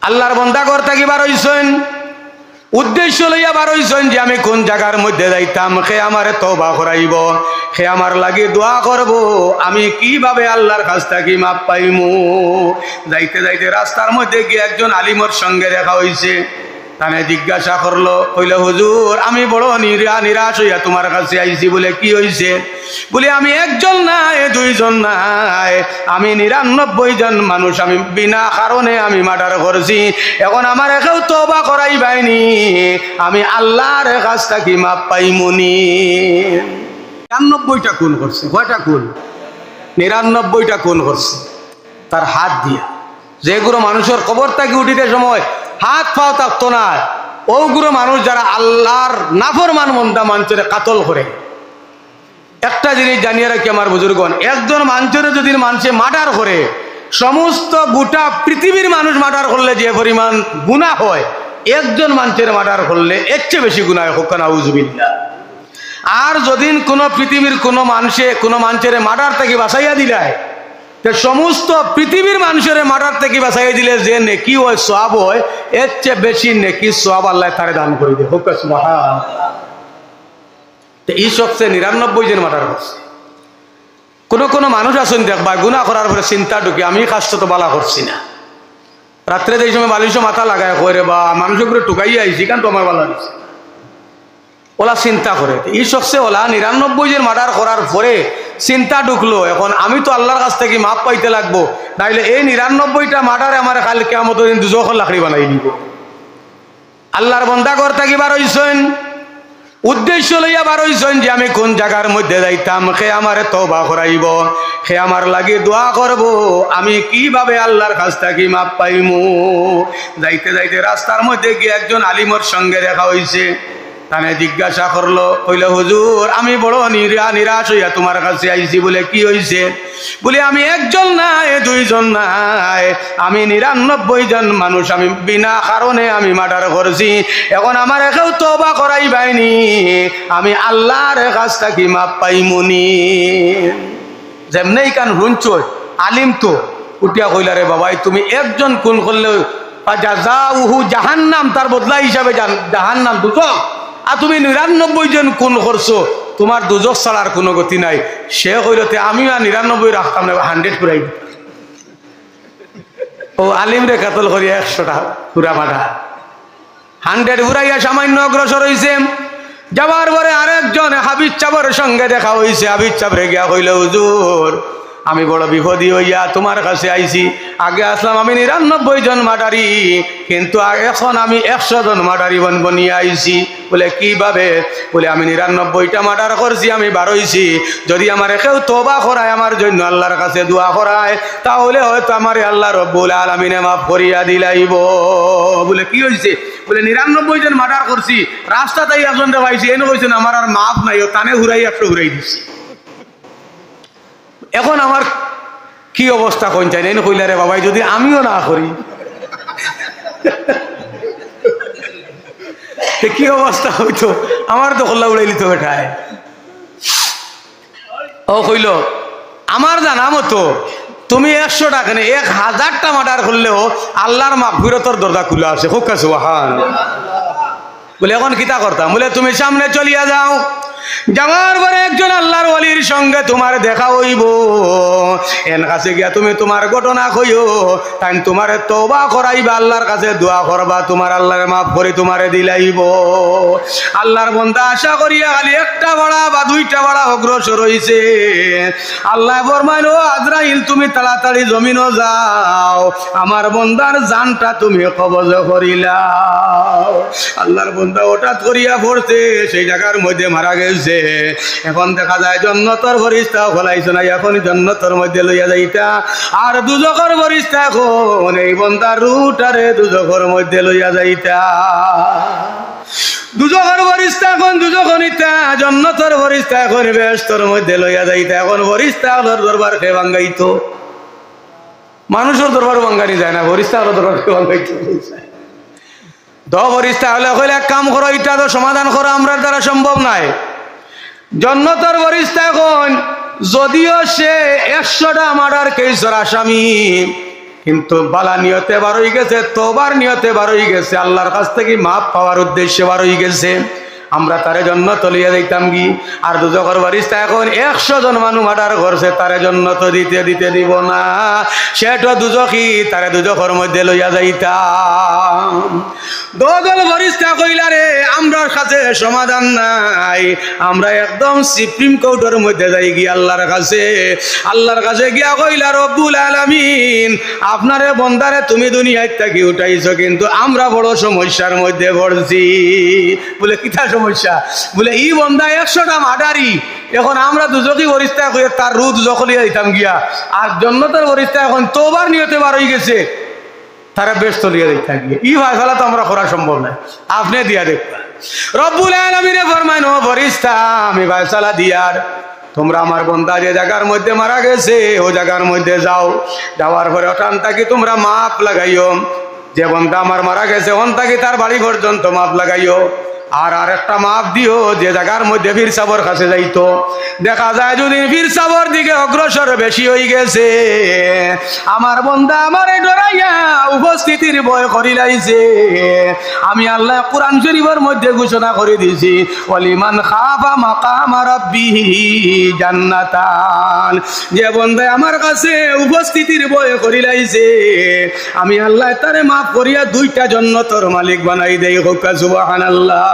আল্লাহর বান্দা ঘর থাকি বার হইছেন, উদ্দেশ্য লইয়া বার হইছেন যে আমি কোন জায়গার মধ্যে যাইতাম, সে আমারে তওবা করাইব, সে আমার লাগি দোয়া করব, আমি কিভাবে আল্লাহর কাছ থেকে মাপ পাইমু। যাইতে যাইতে রাস্তার মধ্যে গিয়ে একজন আলিমর সঙ্গে দেখা হইছে। তানে জিজ্ঞাসা করলো, কইল হুজুর আমি বড় নিরাশ হইয়া তোমার কাছে আইছি। বলে কি হইছে? বলে আমি একজন নাই, দুইজন নাই, আমি 99 জন মানুষ আমি বিনা কারণে আমি মার্ডার করছি। এখন আমার কেউ তওবা করাই বাইনি, আমি আল্লাহর কাছ থেকে মাপ পাইমুনি। 99টা খুন করছে। কয়টা খুন? 99টা খুন করছে তার হাত দিয়া। যেগুলো মানুষের কবর থেকে উঠিতে সময় হাত পাও থাকতো না, ওগুলো মানুষ যারা আল্লাহর নাফরমান বান্দা মানুষের কাতল করে। একটা জিনিস জানিয়ে রাখি আমার বুজুর্গণ, একজন মানুষের যদি মানুষে মার্ডার করে, সমস্ত গোটা পৃথিবীর মানুষ মার্ডার করলে যে পরিমাণ গুনাহ হয়, একজন মানুষের মার্ডার করলে এর চেয়ে বেশি গুনাহ হোক না, আউযুবিল্লাহ। আর যদি কোনো পৃথিবীর কোনো মানুষের মার্ডার থেকে বাঁচাইয়া দিলায়, সমস্ত পৃথিবীর মানুষের মার্ডার থেকে বাঁচাইয়া দিলে যে নেকি হয়, সওয়াব হয়, এর চেয়ে বেশি নেকি সওয়াব আল্লাহ তারে দান করে দেয়। হোক সুবহানাল্লাহ। এই সবচেয়ে 99 জন মার্ডার করছে। কোনো মানুষ আছেন দেখবা গুনাহ করার পরে চিন্তা ঢুকে, আমি কাজটা তো বালা করছি না। রাত্রে এই সময় বালিশও মাথা লাগায় কইরে বা মানুষের উপরে টুকাইয়া আইছি, কারণ তো আমার বালা দিচ্ছে, ওলা চিন্তা করে। এই সবচেয়ে ওলা 99 জন মার্ডার করার পরে চিন্তা ঢুকলো, এখন আমি তো আল্লাহর কাছ থেকে মাপ পাইতে লাগবো, নাইলে এই 99টা মার্ডারে আমার কাল কিয়ামতের দিন দুজখের লাকড়ি বানাই দিব। আল্লাহর বান্দা ঘর থাকি বার হইছেন, উদ্দেশ্য লইয়া বার হইছেন যে আমি কোন জায়গার মধ্যে যাইতাম, সে আমারে তওবা করাইব, সে আমার লাগি দোয়া করব, আমি কিভাবে আল্লাহর কাছ থেকে মাপ পাইমু। যাইতে যাইতে রাস্তার মধ্যে গিয়ে একজন আলিমর সঙ্গে দেখা হইছে। তানে জিজ্ঞাসা করলো, কইল হুজুর আমি বড় নিরাশ হইয়া তোমার কাছে আইছি। বলে কি হইছে? বলে আমি একজন নাই, দুইজন নাই, আমি 99 জন মানুষ আমি বিনা কারণে আমি মার্ডার করছি। এখন আমার কেউ তওবা করাই বাইনি, আমি আল্লাহর কাছ থেকে মাপ পাইমুনি। যেমনেই কান শুনছ আলিম তো উঠিয়া কইলা, রে বাবাই তুমি একজন খুন করলে জাযাউহু জাহান্নাম, তার বদলা হিসাবে জাহান্নাম, দুজখ। আর তুমি 99 জন খুন করছো, তোমার দুজখ ছাড়ার কোনো গতি নাই। সে কইলতে আমি আর 99 রাখতাম না, 100 করাই। ও আলিম রে কাতল করি 100টা পুরা মাঠা 100 ঘুরাইয়া সামান্য অগ্রসর হইছে। যাবার পরে আরেকজন হাবিজ চাবর সঙ্গে দেখা হইছে। হাবিজ চাবরে গিয়া কইল, হুজুর আমি বড় বিপদী হইয়া তোমার কাছে আইছি। আগে আসলাম আমি 99 জন মার্ডারি, কিন্তু এখন আমি 100 জন মার্ডারি বনিয়ে আইছি। বলে কিভাবে? বলে আমি 99টা মার্ডার করছি, আমি বার হইছি। যদি আমার কেউ তওবা করায়, আমার জন্য আল্লাহর কাছে দোয়া করায়, তাহলে হয়তো আমার আল্লাহ রব্বুল আলামিনে মাফ করিয়া দিলাইব। বলে কি হইছে? বলে 99 জন মার্ডার করছি, রাস্তাতেই একজন রে পাইছি, এনে কইছেন আমার আর মাফ নাই, ও তানে ঘুরাই 100 ঘুরাই দিচ্ছি। এখন আমার কি অবস্থা কোন চাই না, কইলা রে বাবাই যদি আমিও না করি কি অবস্থা হইতো, আমার তো কল্লা উড়াই লিত বেঠায়। ও কইল আমার জানা মতো তুমি 100 টাকা নেই, 1000টা মার্ডার করলেও আল্লাহর মাগফিরাতের দরজা খোলা আছে। খুব কাছে সুবহানাল্লাহ। বলে এখন কিতা করতাম? বলে তুমি সামনে চলিয়া যাও, যাওয়ার পরে একজন আল্লাহর ওলির সঙ্গে তোমার দেখা হইব। এর কাছে গিয়া তুমি তোমার ঘটনা কইও, তাই তোমার তওবা করাইবা, আল্লাহর কাছে দোয়া করবা, তোমার আল্লাহর মাফ করে তোমারে দিলাইব। আল্লাহর বান্দা আশা করিয়া খালি একটা বাড়া বা 2টা বাড়া অগ্রসর হইছে। আল্লাহ ফরমাইল, ও আজরাইল তুমি তাড়াতাড়ি জমিনও যাও, আমার বান্দার জানটা তুমি কবজ করিলাও। আল্লাহর বান্দা হঠাৎ করিয়া পড়ছে, সেই জায়গার মধ্যে মারা গেছে। এখন দেখা যায় জান্নাতের ফেরেশতা ফলাইছে না, এখন জান্নাতের মধ্যে লইয়া যাইতা, আর দুজখের ফেরেশতা এখন এই বান্দার রুটারে দুজখের মধ্যে লইয়া যাইতা। দুজখের ফেরেশতা এখন দুজখ নিতা, জান্নাতের ফেরেশতা এখন বেহেশতের মধ্যে লইয়া যাইতা। এখন ফেরেশতা আল্লাহর দরবার কে ভাঙাইতো? মানুষের দরবার ভাঙানি যায় না, ফেরেশতা আল্লাহর দরবার কে ভাঙাইতো? ফেরেশতা হলে কইলে এক কাম করো, এটা তো সমাধান করো আমরা দ্বারা সম্ভব নাই। জান্নাতের ফেরেশতা এখন যদিও সে 100টা মার্ডার কেসের আসামি, কিন্তু বালা নিয়তে বার হয়ে গেছে, তোবার নিয়তে বার হয়ে গেছে, আল্লাহর কাছ থেকে মাপ পাওয়ার উদ্দেশ্যে বার হয়ে গেছে, আমরা তারে জন্য তলিয়া দিতাম কি? আর দুজকের বারিস্তা এখন 100 জন মানুষ মার্ডার করছে, তারে জন্য তো দিতে দিব না, সেটা দুজকি, তারে দুজকের মধ্যে লইয়া যাইতাম। দোদল বারিস্তা কইলা রে আমরা কাছে সমাধান নাই, আমরা একদম সুপ্রিম কোর্টের মধ্যে যাই গিয়া আল্লাহর কাছে গিয়া কইলা রব্বুল আলামিন আপনারে বন্দারে তুমি দুনিয়ায় থাকি উঠাইছো, কিন্তু আমরা বড় সমস্যার মধ্যে পড়ছি। বলে কিতা সমস্যা? বলে ই বন্দা 100টা মার্ডারি, এখন আমরা দুজকি বরিস্তা কইয়া তার রু দুজকলিয়া দিতাম গিয়া, আর জন্নতের বরিস্তা এখন তোবার নিয়তে বার হয়ে গেছে, তারা বেশ তলিয়া দিতে গিয়ে ই ভাইফালা তো আমরা করা সম্ভব নয়, আপনি দিয়া দেখবা। রব্বুল আলামিনে ফরমাইন ও ফেরেশতা আমি ভাইসালা দিয়ার, তোমরা আমার বন্দা যে জায়গার মধ্যে মারা গেছে ও জায়গার মধ্যে যাও, যাওয়ার পরে ওখান থেকে তোমরা মাপ লাগাইও, যে বন্দা আমার মারা গেছে ওখান থেকে তার বাড়ি পর্যন্ত মাপ লাগাইও, আর একটা মাপ দিও যে জায়গার মধ্যে পীর সাবর কাছে যাইতো, দেখা যায় যদি পীর সাবর দিকে অগ্রসর বেশি হয়ে গেছে, আমার বন্দা আমারে ডরাইয়া উপস্থিতির ভয় করিলাইছে, আমি আল্লাহ কোরআন শরীফের মধ্যে ঘোষণা করে দিয়েছি ওয়ালিমান খাফা মাকাম রাব্বিহি জান্নাতান, যে বন্দা আমার কাছে উপস্থিতির ভয় করিলাইছে আমি আল্লাহ তারে মাফ করিয়া 2টা জান্নাতের মালিক বানাই দেই। হোক সুবহানাল্লাহ।